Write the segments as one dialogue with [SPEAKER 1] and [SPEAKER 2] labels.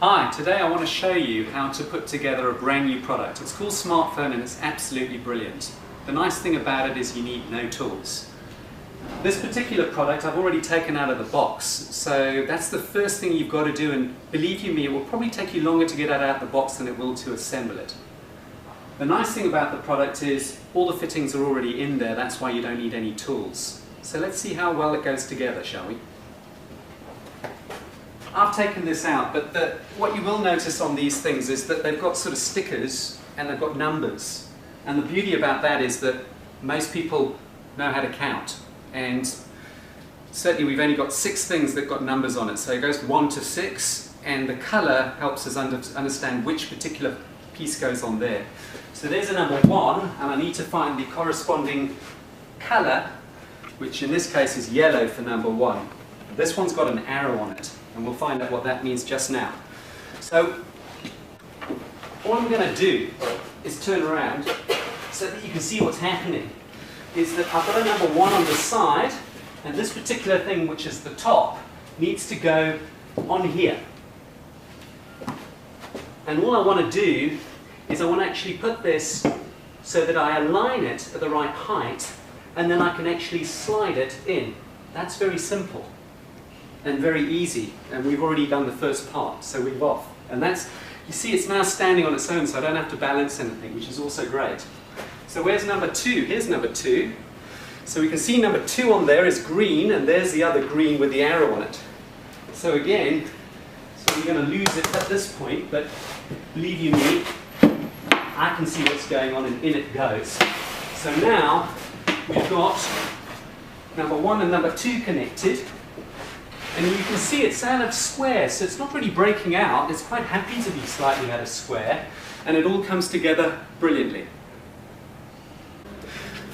[SPEAKER 1] Hi, today I want to show you how to put together a brand new product. It's called Smartphone and it's absolutely brilliant. The nice thing about it is you need no tools. This particular product I've already taken out of the box, so that's the first thing you've got to do, and believe you me, it will probably take you longer to get it out of the box than it will to assemble it. The nice thing about the product is all the fittings are already in there, that's why you don't need any tools. So let's see how well it goes together, shall we? I've taken this out, but what you will notice on these things is that they've got sort of stickers and they've got numbers. And the beauty about that is that most people know how to count. And certainly we've only got 6 things that got numbers on it. So it goes 1 to 6, and the colour helps us understand which particular piece goes on there. So there's a number 1, and I need to find the corresponding colour, which in this case is yellow for number 1. This one's got an arrow on it, and we'll find out what that means just now. So what I'm going to do is turn around so that you can see what's happening. Is that I've got a number 1 on the side, and this particular thing, which is the top, needs to go on here. And all I want to do is I want to actually put this so that I align it at the right height, and then I can actually slide it in. That's very simple and very easy, and we've already done the first part, so we're off. And that's, you see, it's now standing on its own, so I don't have to balance anything, which is also great. So where's number 2? Here's number 2. So we can see number 2 on there is green, and there's the other green with the arrow on it. So again, so we're going to lose it at this point, but believe you me, I can see what's going on, and in it goes. So now we've got number 1 and number 2 connected. And you can see it's out of square, so it's not really breaking out. It's quite happy to be slightly out of square, and it all comes together brilliantly.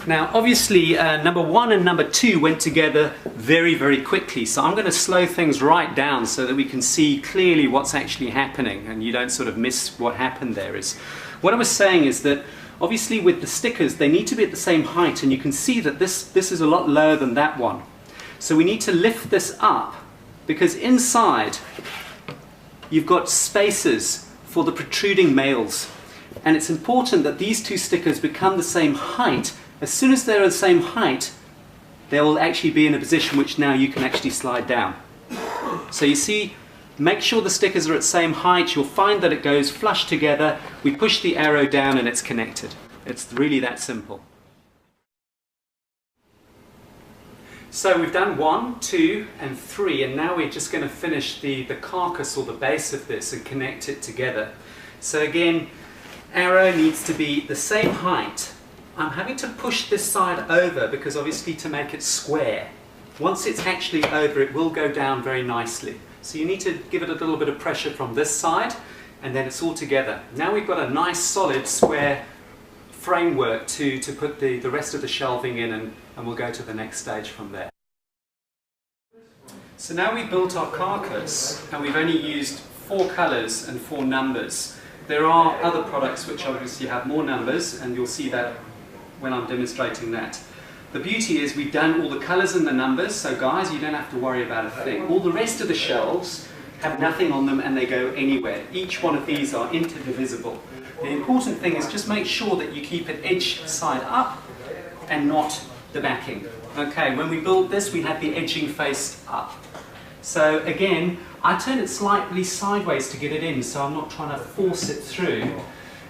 [SPEAKER 1] Now, obviously, number 1 and number 2 went together very, very quickly, so I'm going to slow things right down so that we can see clearly what's actually happening, and you don't sort of miss what happened there. What I was saying is that, obviously, with the stickers, they need to be at the same height, and you can see that this is a lot lower than that one. So we need to lift this up, because inside you've got spaces for the protruding males, and it's important that these 2 stickers become the same height. As soon as they're the same height, they will actually be in a position which now you can actually slide down. So you see, make sure the stickers are at the same height. You'll find that it goes flush together. We push the arrow down and it's connected. It's really that simple. So we've done 1, 2 and 3, and now we're just going to finish the carcass or the base of this and connect it together. So again, arrow needs to be the same height. I'm having to push this side over because obviously to make it square. Once it's actually over, it will go down very nicely. So you need to give it a little bit of pressure from this side, and then it's all together. Now we've got a nice solid square framework to put the rest of the shelving in, and we'll go to the next stage from there. So now we've built our carcass, and we've only used 4 colours and 4 numbers. There are other products which obviously have more numbers, and you'll see that when I'm demonstrating that. The beauty is we've done all the colours and the numbers, so guys, you don't have to worry about a thing. All the rest of the shelves have nothing on them and they go anywhere. Each one of these are interdivisible. The important thing is just make sure that you keep it edge side up and not the backing. Okay, when we built this, we had the edging faced up. So again, I turn it slightly sideways to get it in, so I'm not trying to force it through.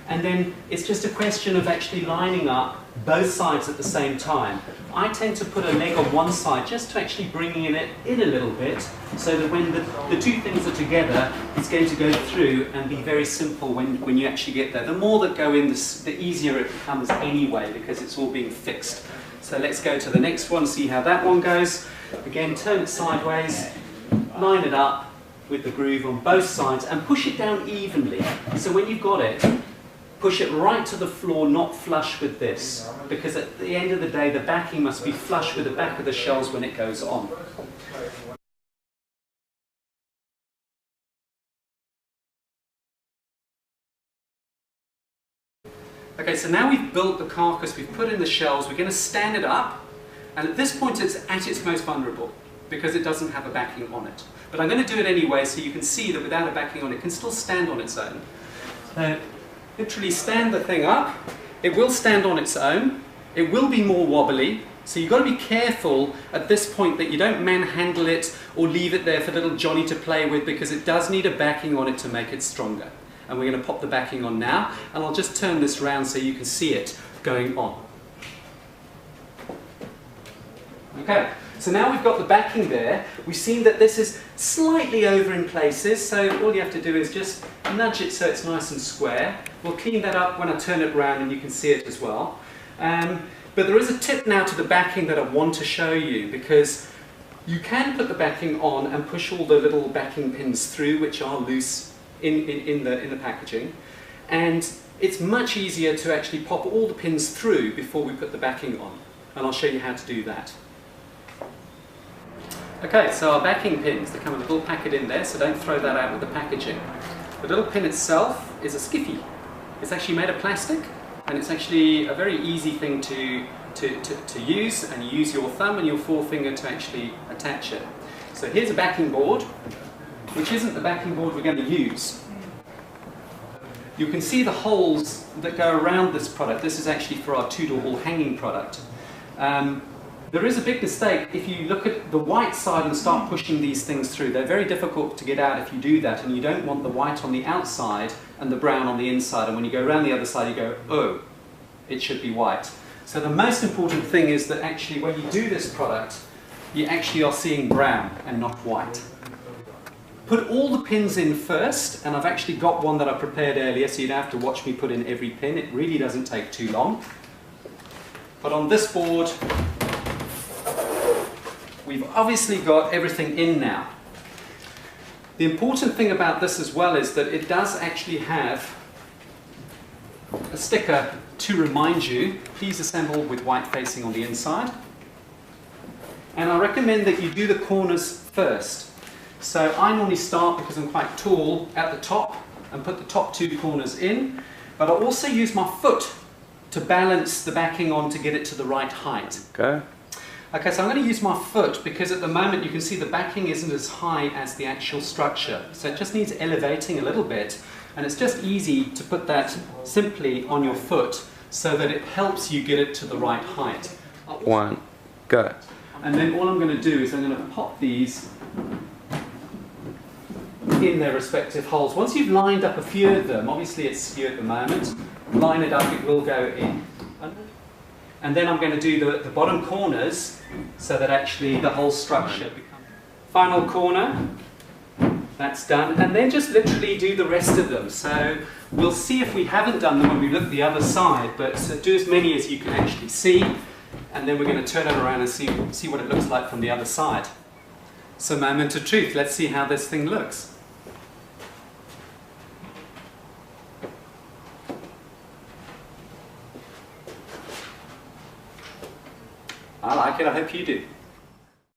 [SPEAKER 1] And then it's just a question of actually lining up both sides at the same time. I tend to put a leg on one side just to actually bring it in a little bit, so that when the 2 things are together, it's going to go through and be very simple when you actually get there. The more that go in, the easier it becomes anyway, because it's all being fixed. So let's go to the next one, see how that one goes. Again, turn it sideways, line it up with the groove on both sides, and push it down evenly. So when you've got it, push it right to the floor, not flush with this, because at the end of the day, the backing must be flush with the back of the shells when it goes on. Okay, so now we've built the carcass, we've put in the shells, we're going to stand it up, and at this point it's at its most vulnerable, because it doesn't have a backing on it. But I'm going to do it anyway so you can see that without a backing on it can still stand on its own. So literally stand the thing up. It will stand on its own. It will be more wobbly. So you've got to be careful at this point that you don't manhandle it or leave it there for little Johnny to play with, because it does need a backing on it to make it stronger. And we're going to pop the backing on now, and I'll just turn this round so you can see it going on. Okay, so now we've got the backing there. We've seen that this is slightly over in places, so all you have to do is just nudge it so it's nice and square. We'll clean that up when I turn it around and you can see it as well. But there is a tip now to the backing that I want to show you, because you can put the backing on and push all the little backing pins through, which are loose in the packaging, and it's much easier to actually pop all the pins through before we put the backing on, and I'll show you how to do that. Okay, so our backing pins, they come with a little packet in there, so don't throw that out with the packaging. The little pin itself is a skiffy. It's actually made of plastic, and it's actually a very easy thing to use, and you use your thumb and your forefinger to actually attach it. So here's a backing board, which isn't the backing board we're going to use. You can see the holes that go around this product. This is actually for our two-door wall hanging product. There is a big mistake if you look at the white side and start pushing these things through. They're very difficult to get out if you do that, and you don't want the white on the outside and the brown on the inside, and when you go around the other side you go, oh, it should be white. So the most important thing is that actually when you do this product, you actually are seeing brown and not white. Put all the pins in first, and I've actually got one that I prepared earlier, so you don't have to watch me put in every pin. It really doesn't take too long. But on this board, we've obviously got everything in now. The important thing about this as well is that it does actually have a sticker to remind you, please assemble with white facing on the inside. And I recommend that you do the corners first. So I normally start, because I'm quite tall, at the top and put the top two corners in, but I also use my foot to balance the backing on to get it to the right height.
[SPEAKER 2] Okay.
[SPEAKER 1] Okay, so I'm going to use my foot because at the moment you can see the backing isn't as high as the actual structure. So it just needs elevating a little bit, and it's just easy to put that simply on your foot so that it helps you get it to the right height.
[SPEAKER 2] One, go.
[SPEAKER 1] And then all I'm going to do is I'm going to pop these in their respective holes. Once you've lined up a few of them, obviously it's skew at the moment, line it up, it will go in. And then I'm going to do the bottom corners so that actually the whole structure becomes. Final corner, that's done, and then just literally do the rest of them. So we'll see if we haven't done them when we look the other side, but do as many as you can actually see, and then we're going to turn it around and see what it looks like from the other side. So moment of truth, let's see how this thing looks. I like it, I hope you do.